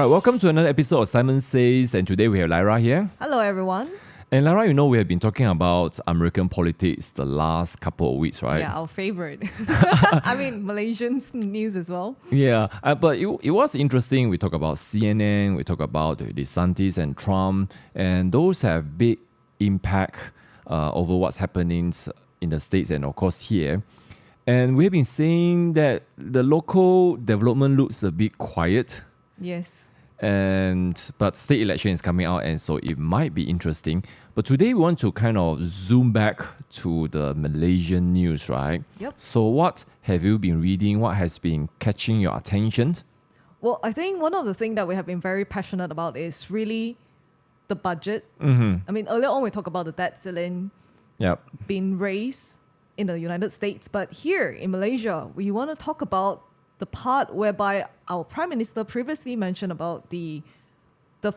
right, welcome to another episode of Simon Says, and today we have Lyra here. Hello, everyone. And Lyra, we have been talking about American politics the last couple of weeks, right? Yeah, our favorite. I mean, Malaysian news as well. Yeah, but it was interesting. We talk about CNN, we talk about DeSantis and Trump, and those have big impact over what's happening in the States and of course here. And we have been saying that the local development looks a bit quiet. Yes. But state election is coming out, and so it might be interesting. But today we want to kind of zoom back to the Malaysian news, right? Yep. So what have you been reading? What has been catching your attention? Well, I think one of the things that we have been very passionate about is really the budget. Mm-hmm. I mean, earlier on we talked about the debt ceiling being raised in the United States, but here in Malaysia, we want to talk about the part whereby our Prime Minister previously mentioned about the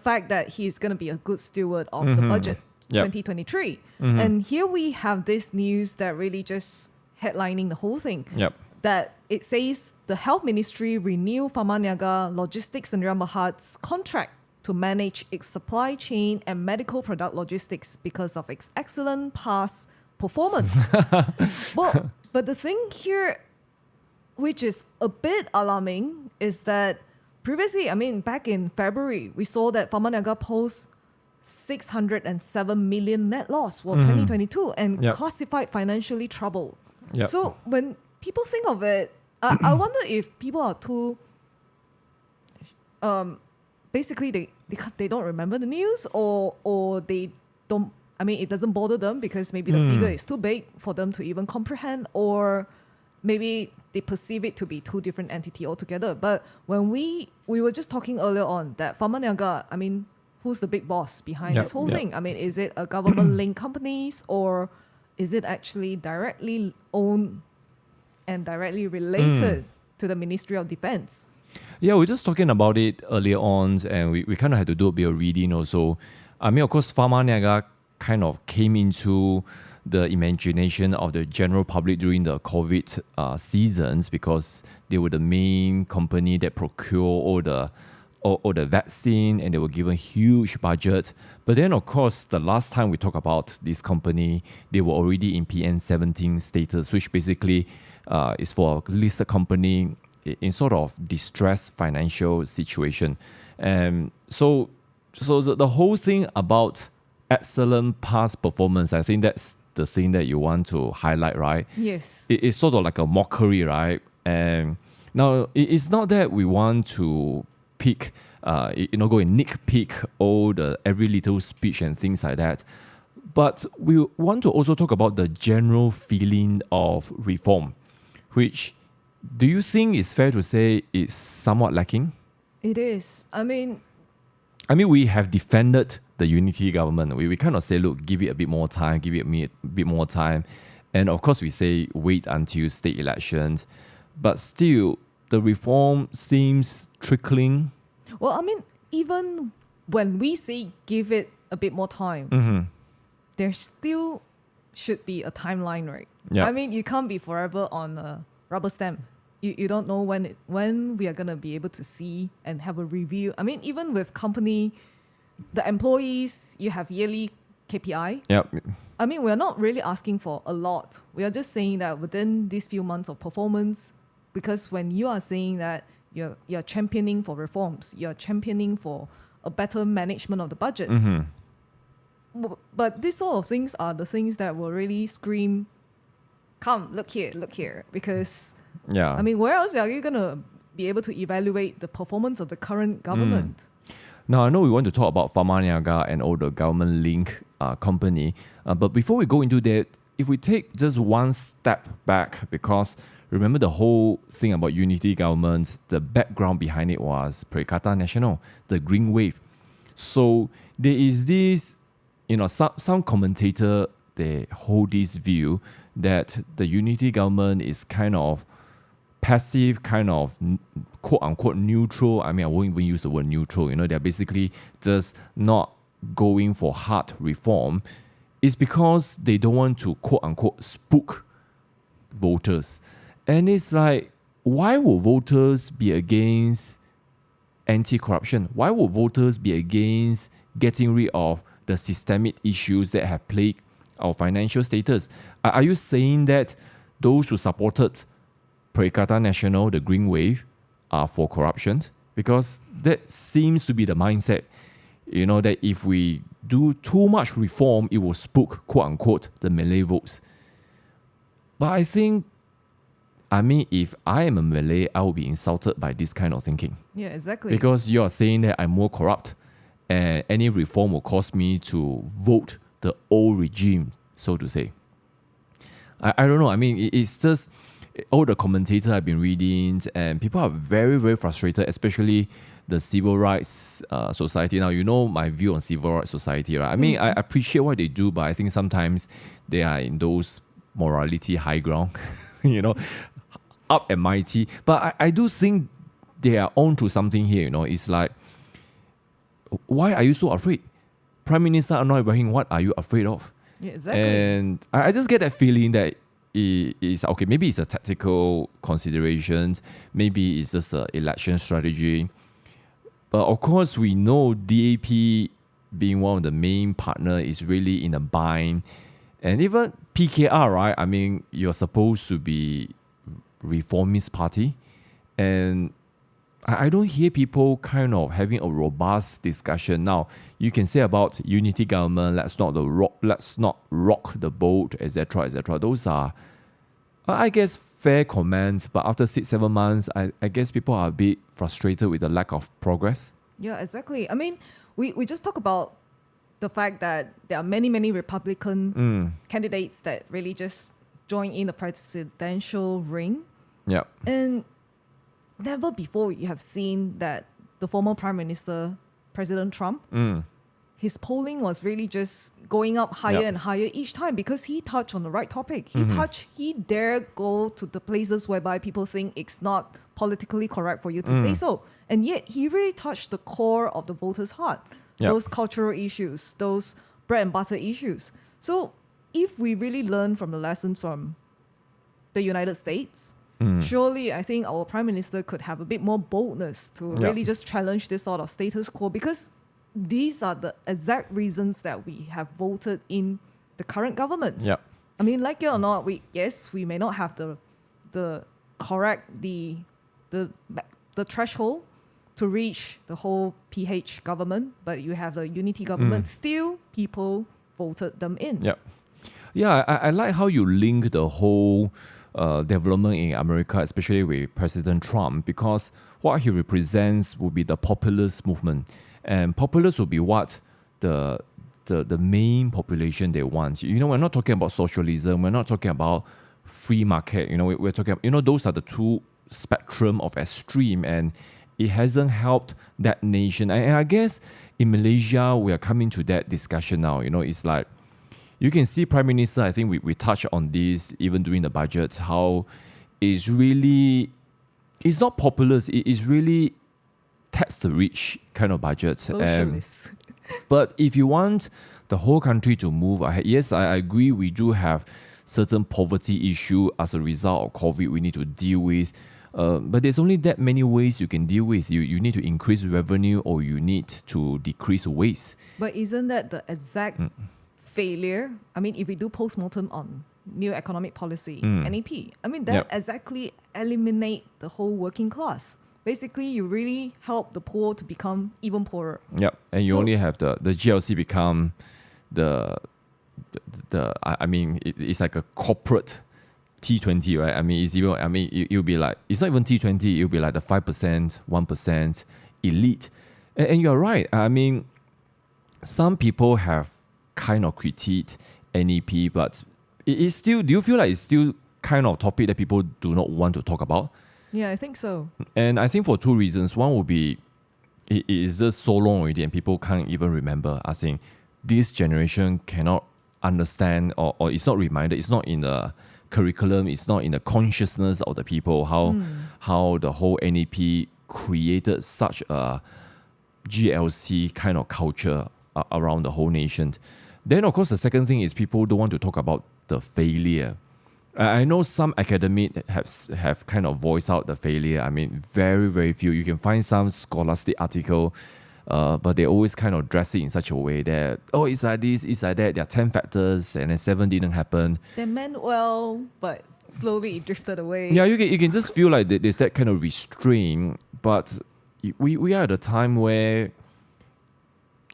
fact that he's going to be a good steward of the budget 2023. Mm-hmm. And here we have this news that really just headlining the whole thing. That it says the Health Ministry renew Pharmaniaga Logistics Sdn Bhd's contract to manage its supply chain and medical product logistics because of its excellent past performance. But the thing here, which is a bit alarming, is that previously, I mean, back in February, we saw that Pharmaniaga post 607 million net loss for 2022 and classified financially troubled. So when people think of it, I wonder if people are too, basically they don't remember the news or they don't, I mean, it doesn't bother them because maybe the figure is too big for them to even comprehend, or maybe they perceive it to be two different entities altogether. But when we were just talking earlier on that Pharmaniaga, I mean, who's the big boss behind this whole thing? I mean, is it a government-linked companies, or is it actually directly owned and directly related to the Ministry of Defense? Yeah, we were just talking about it earlier on, and we kind of had to do a bit of reading also. I mean, of course, Pharmaniaga kind of came into the imagination of the general public during the COVID seasons because they were the main company that procure all the vaccine, and they were given huge budget. But then, of course, the last time we talked about this company, they were already in PN17 status, which basically is for a listed company in sort of distressed financial situation. And so the whole thing about excellent past performance, I think that's the thing that you want to highlight, right? Yes. It's sort of like a mockery, right? And now it's not that we want to pick, go and nitpick all the every little speech and things like that. But we want to also talk about the general feeling of reform, which do you think is fair to say is somewhat lacking? It is. I mean, we have defended the unity government. We kind of say, look, give it a bit more time, give it a bit more time. And of course, we say wait until state elections. But still, the reform seems trickling. Well, I mean, even when we say give it a bit more time, there still should be a timeline, right? I mean, you can't be forever on a rubber stamp. You don't know when we are going to be able to see and have a review. I mean, even with company, the employees, you have yearly KPI. I mean, we're not really asking for a lot. We are just saying that within these few months of performance, because when you are saying that you're championing for reforms, you're championing for a better management of the budget. But these sort of things are the things that will really scream, come, look here. Because, I mean, where else are you going to be able to evaluate the performance of the current government? Now, I know we want to talk about Pharmaniaga and all the government-linked company, but before we go into that, if we take just one step back, because remember the whole thing about unity governments, the background behind it was Perikatan Nasional, the Green Wave. So there is this, some commentator, they hold this view that the unity government is kind of passive, kind of quote-unquote neutral. I mean, I won't even use the word neutral. They're basically just not going for hard reform. It's because they don't want to quote-unquote spook voters. And it's like, why would voters be against anti-corruption? Why would voters be against getting rid of the systemic issues that have plagued our financial status? Are you saying that those who supported Perikatan Nasional, the Green Wave, are for corruption? Because that seems to be the mindset, that if we do too much reform, it will spook, quote unquote, the Malay votes. But I think, if I am a Malay, I will be insulted by this kind of thinking. Yeah, exactly. Because you are saying that I'm more corrupt and any reform will cause me to vote the old regime, so to say. I don't know. It's just all the commentators I've been reading, and people are very, very frustrated, especially the civil rights society. Now, you know my view on civil rights society, right? I appreciate what they do, but I think sometimes they are in those morality high ground, up and mighty. But I do think they are onto something here, It's like, why are you so afraid? Prime Minister Anwar Ibrahim, what are you afraid of? Yeah, exactly. And I just get that feeling that it is, okay, maybe it's a tactical considerations, maybe it's just an election strategy. But of course, we know DAP being one of the main partner is really in a bind. And even PKR, right? You're supposed to be reformist party. And I don't hear people kind of having a robust discussion. Now, you can say about unity government, let's not rock the boat, etc., etc. Those are, I guess, fair comments. But after 6-7 months, I guess people are a bit frustrated with the lack of progress. Yeah, exactly. We just talk about the fact that there are many, many Republican candidates that really just join in the presidential ring. Yeah. And never before you have seen that the former Prime Minister, President Trump, his polling was really just going up higher and higher each time because he touched on the right topic. He dare go to the places whereby people think it's not politically correct for you to say so. And yet he really touched the core of the voters' heart. Those cultural issues, those bread and butter issues. So if we really learn from the lessons from the United States, surely I think our Prime Minister could have a bit more boldness to really just challenge this sort of status quo, because these are the exact reasons that we have voted in the current government. Like it or not, we may not have the correct the threshold to reach the whole PH government, but you have the unity government. Still, people voted them in. I like how you link the whole development in America, especially with President Trump, because what he represents will be the populist movement, and populist will be what the main population they want. We're not talking about socialism, we're not talking about free market. We're talking, those are the two spectrum of extreme, and it hasn't helped that nation. And I guess in Malaysia, we are coming to that discussion now. It's like, you can see Prime Minister, I think we touched on this even during the budget, how it's not populist, it is really tax the rich kind of budget. Socialist. But if you want the whole country to move ahead, yes, I agree, we do have certain poverty issue as a result of COVID we need to deal with. But there's only that many ways you can deal with. You need to increase revenue, or you need to decrease waste. But isn't that the exact failure? If we do post-mortem on new economic policy, NEP, that exactly eliminate the whole working class. Basically, you really help the poor to become even poorer. And you only have the GLC become it's like a corporate T20, right? It's even, it'll be like, it's not even T20, it'll be like the 5%, 1% elite. And you're right. Some people have kind of critiqued NEP, but it is still, do you feel like it's still kind of topic that people do not want to talk about? Yeah, I think so. And I think for two reasons. One would be, it is just so long already and people can't even remember. I think this generation cannot understand, or it's not reminded, it's not in the curriculum, it's not in the consciousness of the people, how the whole NEP created such a GLC kind of culture around the whole nation. Then, of course, the second thing is people don't want to talk about the failure. I know some academics have kind of voiced out the failure. I mean, very, very few. You can find some scholastic article, but they always kind of dress it in such a way that, oh, it's like this, it's like that. There are 10 factors and then 7 didn't happen. They meant well, but slowly it drifted away. Yeah, you can just feel like there's that kind of restraint. But we are at a time where,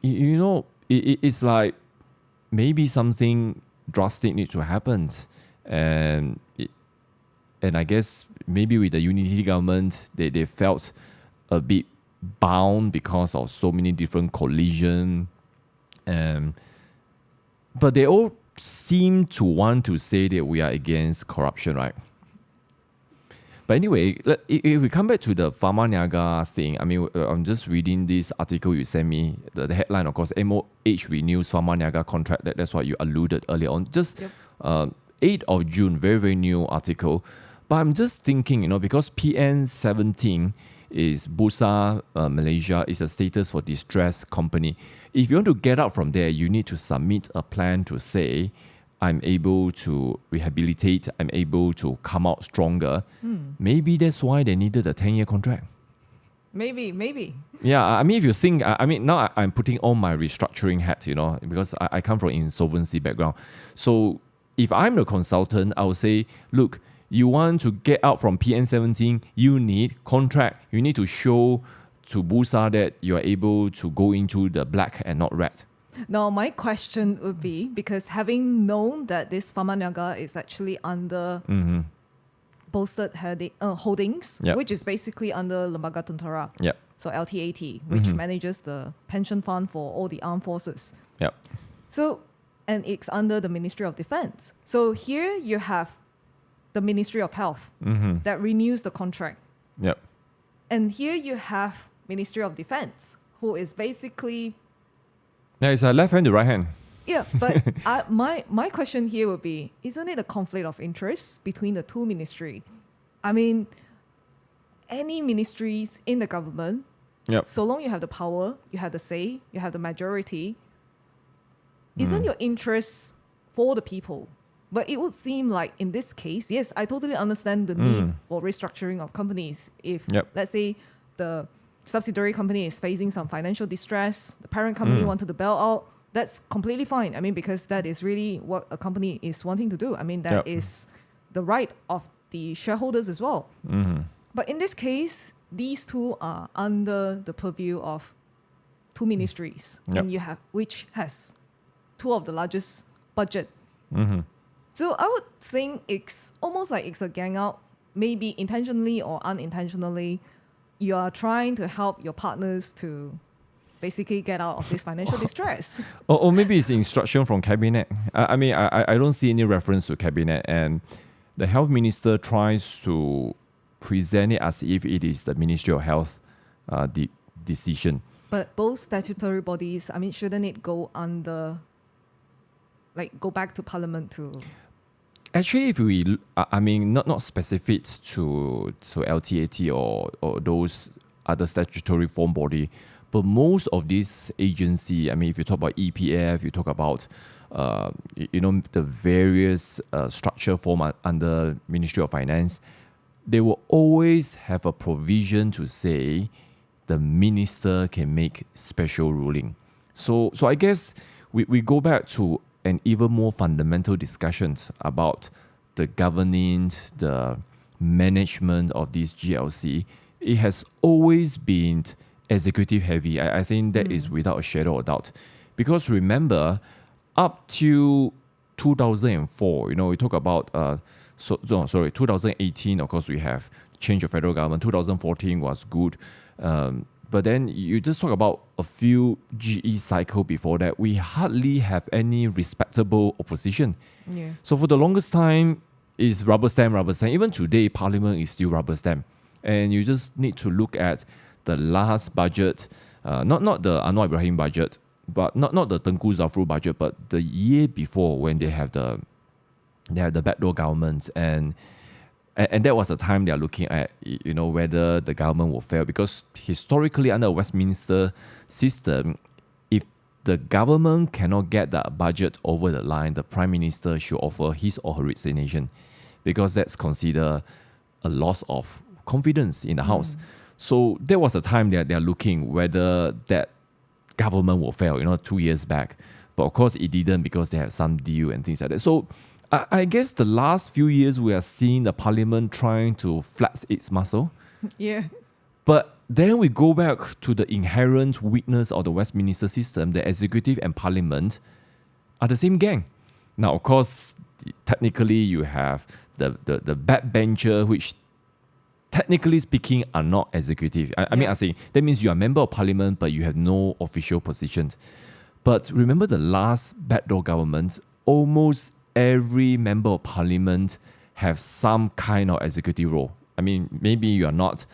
it's like maybe something drastic needs to happen. And I guess maybe with the unity government, they felt a bit bound because of so many different collision. But they all seem to want to say that we are against corruption, right? But anyway, if we come back to the Pharmaniaga thing, I mean, I'm just reading this article you sent me. The headline, of course, MOH renews Pharmaniaga contract. That's what you alluded earlier on. Just 8th of June, very, very new article. But I'm just thinking, because PN17 is Bursa Malaysia, is a status for distressed company. If you want to get out from there, you need to submit a plan to say, I'm able to rehabilitate, I'm able to come out stronger. Maybe that's why they needed a 10-year contract. Maybe. Yeah, I mean, if you think, now I'm putting on my restructuring hat, because I come from insolvency background. So if I'm the consultant, I would say, look, you want to get out from PN17, you need contract. You need to show to Bursa that you are able to go into the black and not red. Now, my question would be, because having known that this Pharmaniaga is actually under bolstered holdings, which is basically under Lembaga Tentera, so LTAT, which manages the pension fund for all the armed forces. So, and it's under the Ministry of Defense. So here you have the Ministry of Health that renews the contract. And here you have Ministry of Defense, who is basically... Yeah, it's a left hand to right hand. Yeah, but my question here would be, isn't it a conflict of interest between the two ministries? I mean, any ministries in the government, so long you have the power, you have the say, you have the majority, isn't your interest for the people? But it would seem like in this case, yes, I totally understand the need for restructuring of companies. If, let's say, the subsidiary company is facing some financial distress, the parent company wanted to bail out, that's completely fine. I mean, because that is really what a company is wanting to do. I mean, that is the right of the shareholders as well. But in this case, these two are under the purview of two ministries, and you have which has two of the largest budget. So I would think it's almost like it's a gang out, maybe intentionally or unintentionally. You are trying to help your partners to basically get out of this financial distress. Or maybe it's instruction from cabinet. I mean, I don't see any reference to cabinet, and the health minister tries to present it as if it is the Ministry of Health decision. But both statutory bodies, I mean, shouldn't it go under, like, go back to Parliament to... Actually, if we, I mean, not specific to LTAT or those other statutory form body, but most of these agency, I mean, if you talk about EPF, you talk about, the various structure form under Ministry of Finance, they will always have a provision to say the minister can make special ruling. So I guess we go back to and even more fundamental discussions about the governance, the management of this GLC. It has always been executive heavy. I think that is without a shadow of doubt. Because remember, up to 2004, we talk about, 2018, of course, we have change of federal government. 2014 was good. But then you just talk about a few GE cycle before that, we hardly have any respectable opposition. So for the longest time, it's rubber stamp. Even today, Parliament is still rubber stamp. And you just need to look at the last budget, not the Anwar Ibrahim budget, but not the Tengku Zafrul budget, but the year before when they have the backdoor government, and that was the time they are looking at, whether the government will fail. Because historically, under a Westminster system, if the government cannot get the budget over the line, the Prime Minister should offer his or her resignation. because that's considered a loss of confidence in the house. So there was a time that they're looking whether that government will fail, 2 years back. But of course it didn't because they had some deal and things like that. So I guess the last few years we are seeing the parliament trying to flex its muscle. Yeah. But then we go back to the inherent weakness of the Westminster system. The executive and parliament are the same gang. Now, of course, technically you have the backbencher, which technically speaking are not executive. I mean, I say that means you are a member of parliament, but you have no official positions. But remember the last backdoor government, almost every member of parliament have some kind of executive role. I mean, maybe you are not,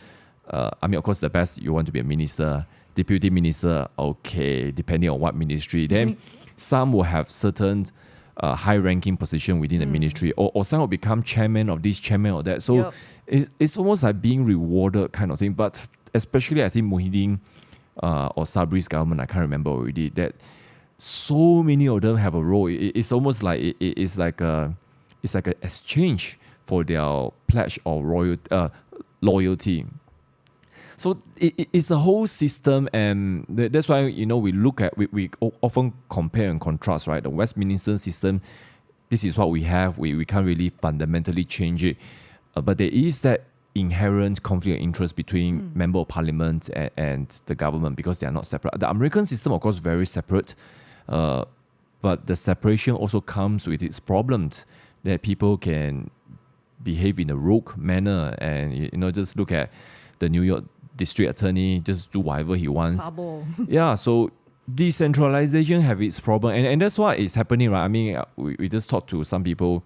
of course, the best, you want to be a minister, deputy minister, okay, depending on what ministry. Then some will have certain high-ranking position within the ministry, or some will become chairman of this, chairman of that. So it's almost like being rewarded kind of thing. But especially, I think Muhyiddin or Sabri's government, I can't remember already, that so many of them have a role. It's almost like it's like an exchange for their pledge of loyalty. So it's a whole system, and that's why we look at we often compare and contrast, right? The Westminster system, this is what we have. We can't really fundamentally change it, but there is that inherent conflict of interest between member of parliament and the government because they are not separate. The American system, of course, very separate. But the separation also comes with its problems that people can behave in a rogue manner and just look at the New York district attorney, just do whatever he wants. Sabo. Yeah, so decentralization have its problem, and that's what is happening, right? I mean, we just talked to some people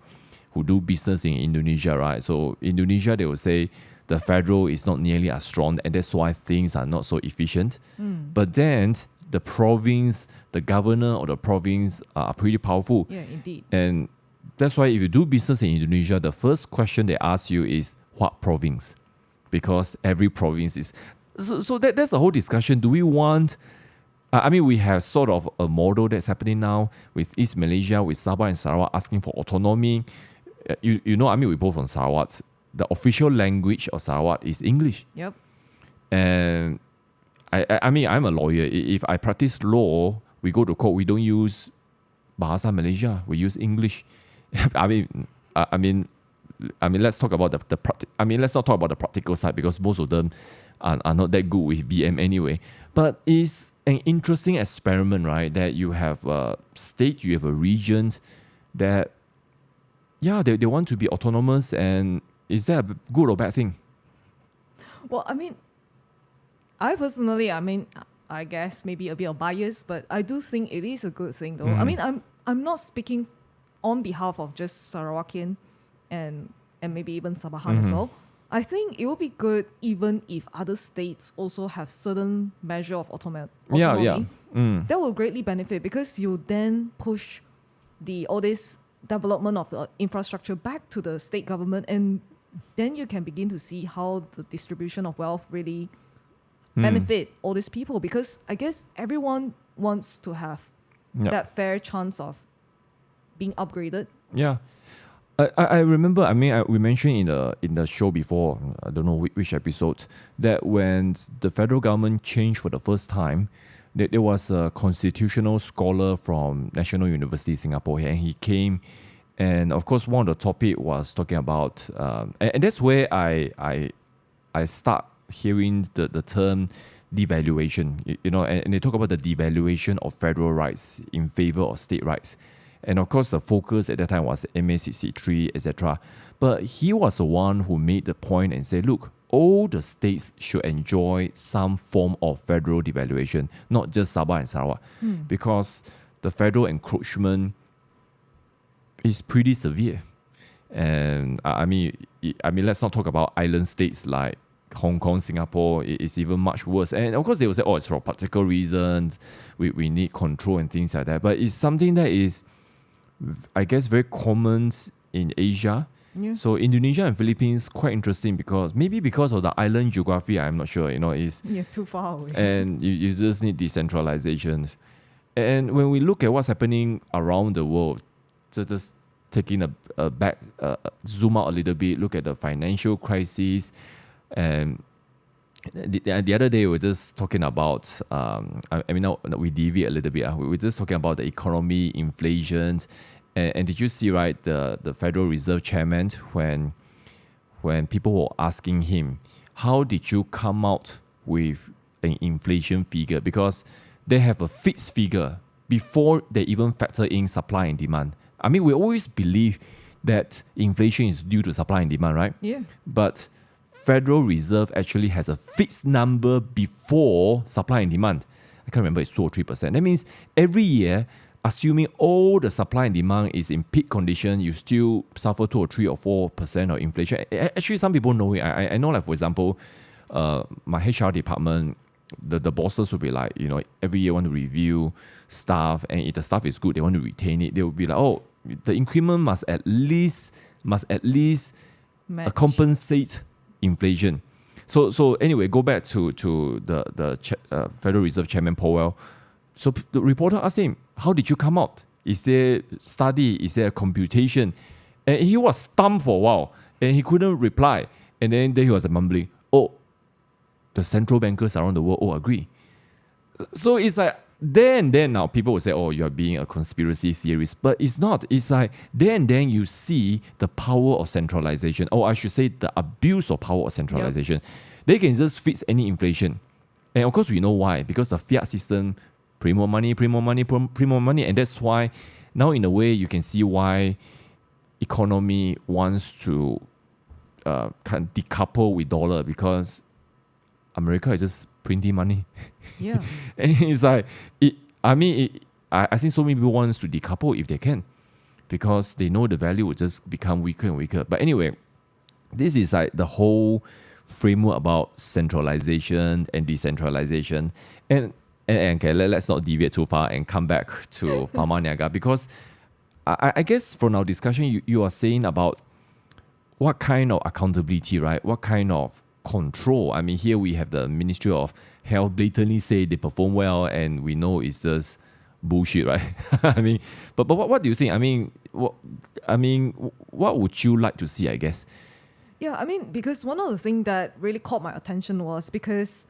who do business in Indonesia, right? So Indonesia, they will say the federal is not nearly as strong, and that's why things are not so efficient. But then the province, the governor of the province are pretty powerful. Yeah, indeed. And that's why if you do business in Indonesia, the first question they ask you is, what province? Because every province is... So that's a whole discussion. Do we want... we have sort of a model that's happening now with East Malaysia, with Sabah and Sarawak asking for autonomy. We're both from Sarawak. The official language of Sarawak is English. Yep. And I'm a lawyer. If I practice law, we go to court, we don't use Bahasa Malaysia, we use English. Let's talk about let's not talk about the practical side because most of them are not that good with BM anyway. But it's an interesting experiment, right? That you have a state, you have a region that, they want to be autonomous, and is that a good or bad thing? Well, I personally, I guess maybe a bit of bias, but I do think it is a good thing, though. I'm not speaking on behalf of just Sarawakian and maybe even Sabahan as well. I think it would be good even if other states also have certain measure of autonomy. That will greatly benefit because you then push all this development of the infrastructure back to the state government, and then you can begin to see how the distribution of wealth really benefit all these people, because I guess everyone wants to have that fair chance of being upgraded. Yeah. I remember, we mentioned in the show before, I don't know which episode, that when the federal government changed for the first time, there was a constitutional scholar from National University Singapore here, and he came, and of course one of the topic was talking about, and that's where I start hearing the term devaluation, and they talk about the devaluation of federal rights in favor of state rights. And of course, the focus at that time was MA63, etc. But he was the one who made the point and said, look, all the states should enjoy some form of federal devaluation, not just Sabah and Sarawak, because the federal encroachment is pretty severe. And let's not talk about island states like Hong Kong, Singapore. It's even much worse. And of course, they will say, it's for practical reasons. We need control and things like that. But it's something that is, I guess, very common in Asia. Yeah. So Indonesia and Philippines, quite interesting because of the island geography, I'm not sure, is too far away. And you just need decentralization. And when we look at what's happening around the world, just taking a back, zoom out a little bit, look at the financial crisis. And the other day, we were just talking about, now we deviate a little bit. We were just talking about the economy, inflation. And did you see, right, the Federal Reserve Chairman, when people were asking him, how did you come out with an inflation figure? Because they have a fixed figure before they even factor in supply and demand. I mean, we always believe that inflation is due to supply and demand, right? Yeah. But Federal Reserve actually has a fixed number before supply and demand. I can't remember, it's 2 or 3%. That means every year, assuming all the supply and demand is in peak condition, you still suffer 2 or 3 or 4% of inflation. Actually, some people know it. I know, like, for example, my HR department, the bosses will be like, every year want to review staff, and if the staff is good, they want to retain it. They will be like, oh, the increment must at least compensate inflation. So anyway, go back to the Federal Reserve Chairman Powell. So the reporter asked him, how did you come out? Is there study? Is there a computation? And he was stumped for a while, and he couldn't reply. And then he was mumbling, oh, the central bankers around the world all agree. So it's like, there and then now people will say, oh, you're being a conspiracy theorist. But it's not. It's like, there and then you see the power of centralization. Or I should say the abuse of power of centralization. Yep. They can just fix any inflation. And of course, we know why. Because the fiat system, print more money. And that's why now in a way you can see why economy wants to kind of decouple with dollar, because America is just printing money. Yeah. And it's like, I think so many people want to decouple if they can, because they know the value will just become weaker and weaker. But anyway, this is like the whole framework about centralization and decentralization. And okay, let's not deviate too far and come back to Pharmaniaga, because I guess from our discussion, you are saying about what kind of accountability, right? What kind of control? I mean, here we have the Ministry of Health blatantly say they perform well, and we know it's just bullshit, right? I mean, but what do you think? What would you like to see, I guess? Yeah, because one of the things that really caught my attention was because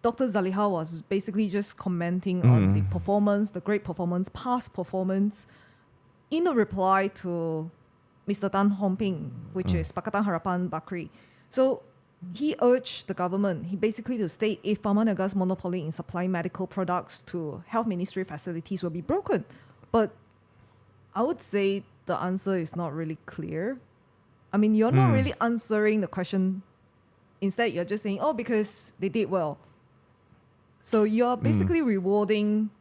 Dr. Zaliha was basically just commenting on the performance, the great performance, past performance, in a reply to Mr. Tan Hong Ping, which is Pakatan Harapan Bakri. So he urged the government, to state if Pharmaniaga's monopoly in supplying medical products to health ministry facilities will be broken. But I would say the answer is not really clear. You're not really answering the question. Instead, you're just saying, oh, because they did well. So you're basically rewarding,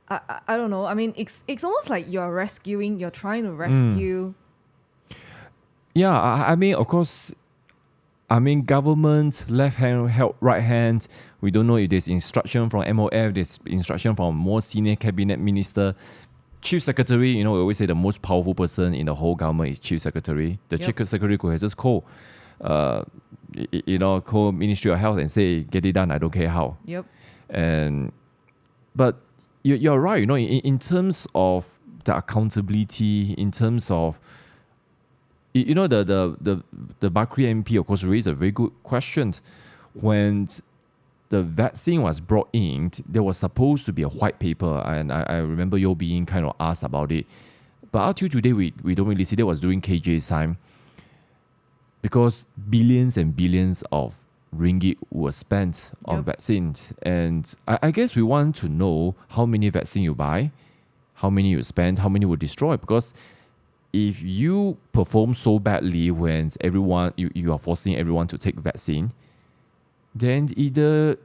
I don't know. It's almost like you're trying to rescue. Yeah, of course, government, left hand, help, right hand. We don't know if there's instruction from MOF, there's instruction from more senior cabinet minister. Chief Secretary, we always say the most powerful person in the whole government is Chief Secretary. The Chief Secretary could have just call Ministry of Health and say, get it done, I don't care how. Yep. But you're right, in terms of the accountability, in terms of the Bakri MP, of course, raised a very good question. When the vaccine was brought in, there was supposed to be a white paper, and I remember you being kind of asked about it. But until today, we don't really see. That was during KJ's time, because billions and billions of ringgit were spent on vaccines. And I guess we want to know how many vaccines you buy, how many you spend, how many will destroy, because if you perform so badly when you are forcing everyone to take vaccine, then either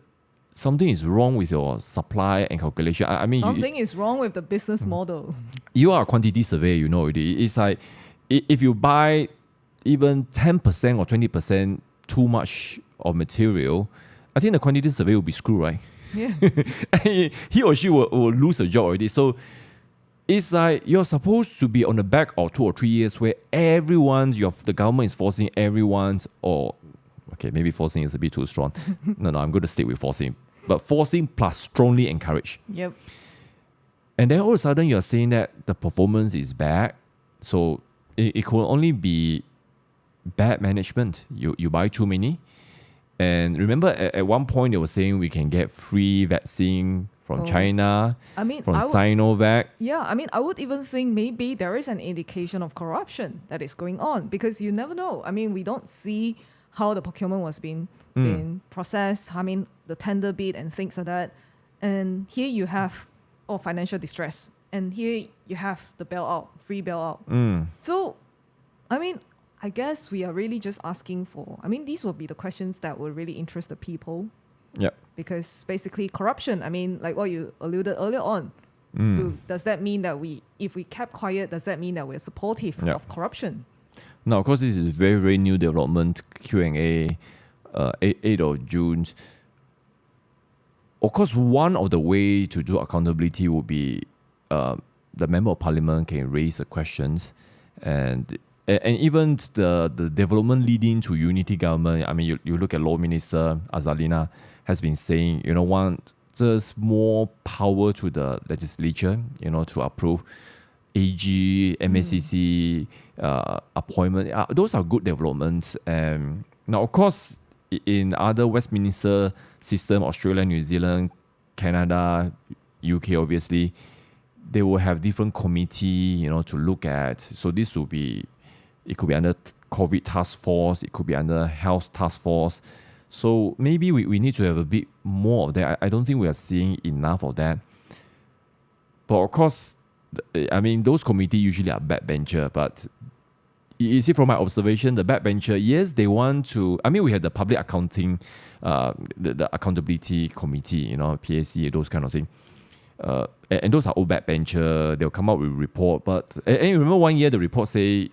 something is wrong with your supply and calculation. Something is wrong with the business model. You are a quantity surveyor, already. It's like if you buy even 10% or 20% too much of material, I think the quantity surveyor will be screwed, right? Yeah. He or she will lose a job already. So it's like you're supposed to be on the back of 2 or 3 years where the government is forcing everyone's, or okay, maybe forcing is a bit too strong. No, I'm going to stick with forcing. But forcing plus strongly encourage. Yep. And then all of a sudden you're saying that the performance is bad. So it could only be bad management. You buy too many. And remember at one point they were saying we can get free vaccine from China, I mean, from Sinovac. Yeah, I mean, I would even think maybe there is an indication of corruption that is going on, because you never know. I mean, we don't see how the procurement was being processed. I mean, the tender bid and things like that. And here you have financial distress. And here you have the bailout, free bailout. So, I mean, I guess we are really just asking for, I mean, these will be the questions that will really interest the people. Yep. Because basically corruption, I mean, like what you alluded earlier on, does that mean that if we kept quiet, does that mean that we're supportive of corruption? Now, of course, this is very, very new development, Q&A, 8th of June. Of course, one of the way to do accountability would be the member of parliament can raise the questions, and even the development leading to unity government. I mean, you look at Law Minister Zaliha has been saying, want just more power to the legislature, to approve AG, MSCC appointment. Those are good developments. And now, of course, in other Westminster system, Australia, New Zealand, Canada, UK, obviously, they will have different committee, to look at. So this will be, it could be under COVID task force, it could be under health task force. So maybe we need to have a bit more of that. I don't think we are seeing enough of that. But of course, I mean, those committees usually are backbencher. But you see, from my observation, the backbencher, yes, they want to. I mean, we have the public accounting, the accountability committee, PAC, those kind of things. And those are all backbencher. They'll come up with a report. But and you remember one year the report say,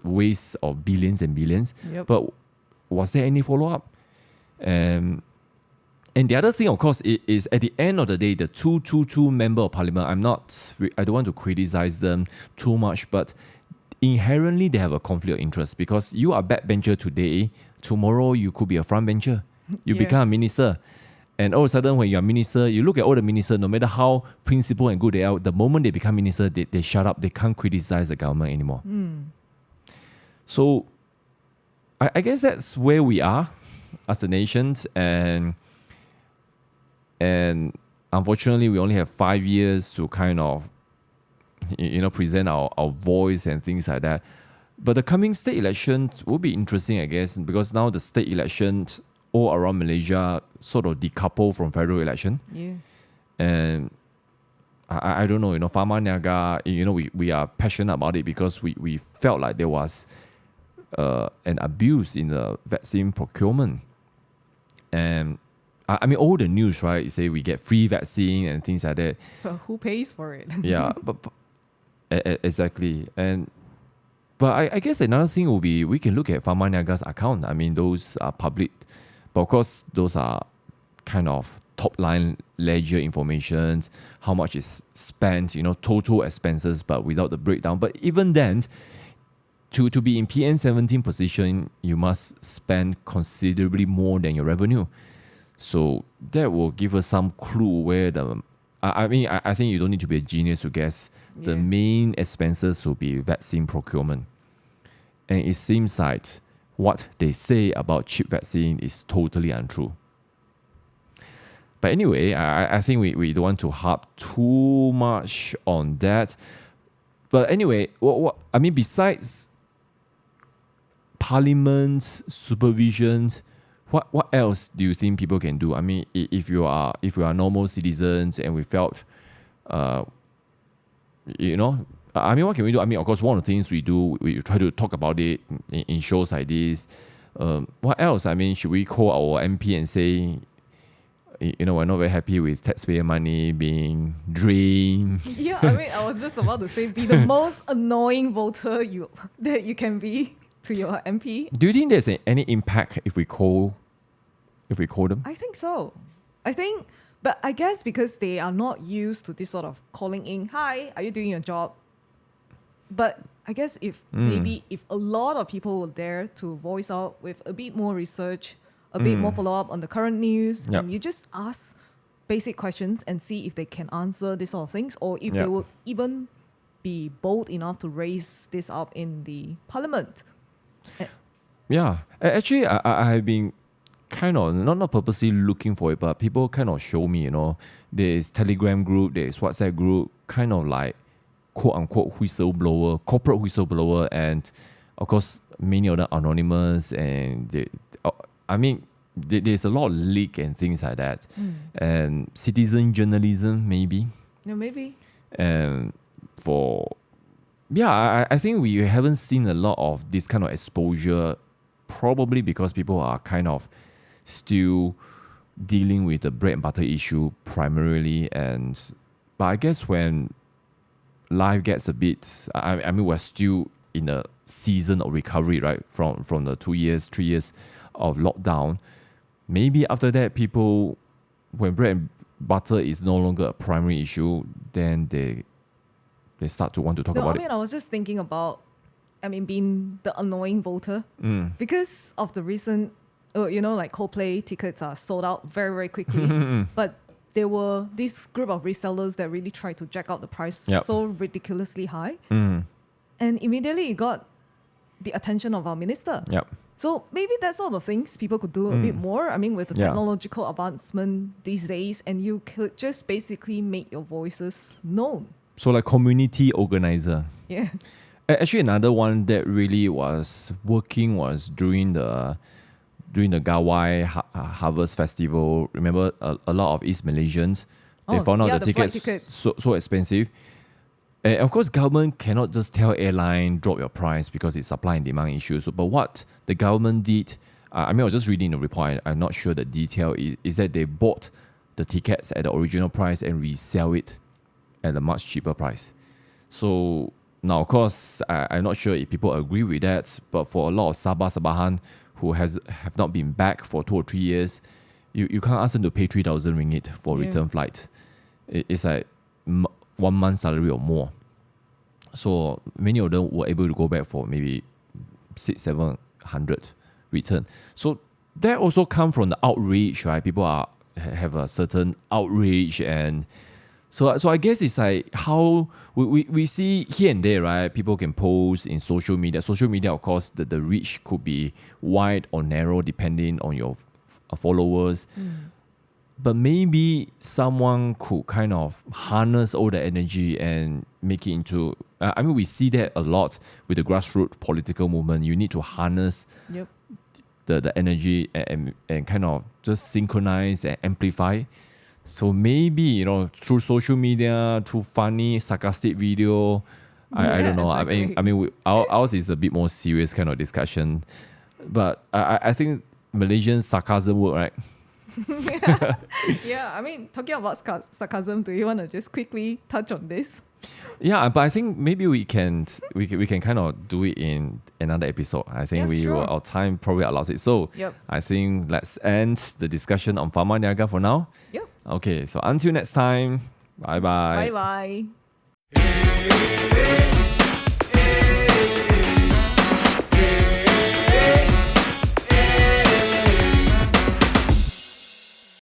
waste of billions and billions. Yep. But was there any follow up? And the other thing, of course, is at the end of the day, the 222 member of parliament, I don't want to criticize them too much, but inherently they have a conflict of interest, because you are backbencher today, tomorrow you could be a frontbencher. You become a minister. And all of a sudden, when you're a minister, you look at all the ministers, no matter how principled and good they are, the moment they become minister, they shut up. They can't criticize the government anymore. So I guess that's where we are as a nation. And unfortunately, we only have 5 years to kind of, present our voice and things like that. But the coming state elections will be interesting, I guess, because now the state elections all around Malaysia sort of decouple from federal election. Yeah. And I don't know, Pharmaniaga, we are passionate about it because we felt like there was an abuse in the vaccine procurement. And I mean, all the news, right, say we get free vaccine and things like that. But who pays for it? Yeah, but exactly. But I guess another thing will be we can look at Pharmaniaga's account. I mean, those are public. But of course, those are kind of top line ledger information, how much is spent, total expenses, but without the breakdown. But even then, to be in PN17 position, you must spend considerably more than your revenue. So that will give us some clue where I think you don't need to be a genius to guess. The main expenses will be vaccine procurement. And it seems like what they say about cheap vaccine is totally untrue. But anyway, I think we don't want to harp too much on that. But anyway, what I mean, besides Parliament's supervision, what else do you think people can do? I mean, if you are normal citizens and we felt, I mean, what can we do? I mean, of course, one of the things we do, we try to talk about it in shows like this. What else? I mean, should we call our MP and say, we're not very happy with taxpayer money being drained? Yeah, I mean, I was just about to say, be the most annoying voter that you can be to your MP. Do you think there's any impact if we call them? I think so. But I guess because they are not used to this sort of calling in, hi, are you doing your job? But I guess if a lot of people were there to voice out with a bit more research, a bit more follow-up on the current news, and you just ask basic questions and see if they can answer this sort of things, or if they will even be bold enough to raise this up in the parliament. Yeah, actually, I have been kind of not purposely looking for it, but people kind of show me, there's Telegram group, there's WhatsApp group, kind of like quote unquote whistleblower, corporate whistleblower, and of course many of them anonymous, and there's a lot of leak and things like that, and citizen journalism maybe. Yeah, maybe. And I think we haven't seen a lot of this kind of exposure, probably because people are kind of still dealing with the bread and butter issue primarily, but I guess when life gets a bit, we're still in a season of recovery, right? From the 3 years of lockdown. Maybe after that, people, when bread and butter is no longer a primary issue, then they start to want to talk about it. I was just thinking about, being the annoying voter, because of the recent, like Coldplay tickets are sold out very, very quickly. But there were this group of resellers that really tried to jack out the price so ridiculously high. And immediately it got the attention of our minister. So maybe that sort of things people could do a bit more. With the technological advancement these days, and you could just basically make your voices known. So like community organizer. Yeah. Actually, another one that really was working was during the Gawai Harvest Festival. Remember, a lot of East Malaysians, they found out the tickets so expensive. And of course, government cannot just tell airline drop your price because it's supply and demand issues. But what the government did, I was just reading the report, I'm not sure the detail, is that they bought the tickets at the original price and resell it at a much cheaper price. So now, of course, I'm not sure if people agree with that, but for a lot of Sabahan who have not been back for 2 or 3 years, you can't ask them to pay 3,000 ringgit for return flight. It's like 1 month's salary or more. So many of them were able to go back for maybe 600-700 return. So that also comes from the outrage, right? People have a certain outrage, and so I guess it's like how we see here and there, right? People can post in social media. Social media, of course, the reach could be wide or narrow depending on your followers. But maybe someone could kind of harness all the energy and make it into... we see that a lot with the grassroots political movement. You need to harness the energy and kind of just synchronize and amplify. So maybe, through social media, through funny, sarcastic video, I don't know. Exactly. Ours is a bit more serious kind of discussion. But I think Malaysian sarcasm work, right? Talking about sarcasm, do you want to just quickly touch on this? Yeah, but I think maybe we can kind of do it in another episode. I think our time probably allows it. So I think let's end the discussion on Pharmaniaga for now. Okay, so until next time, bye bye. Bye bye.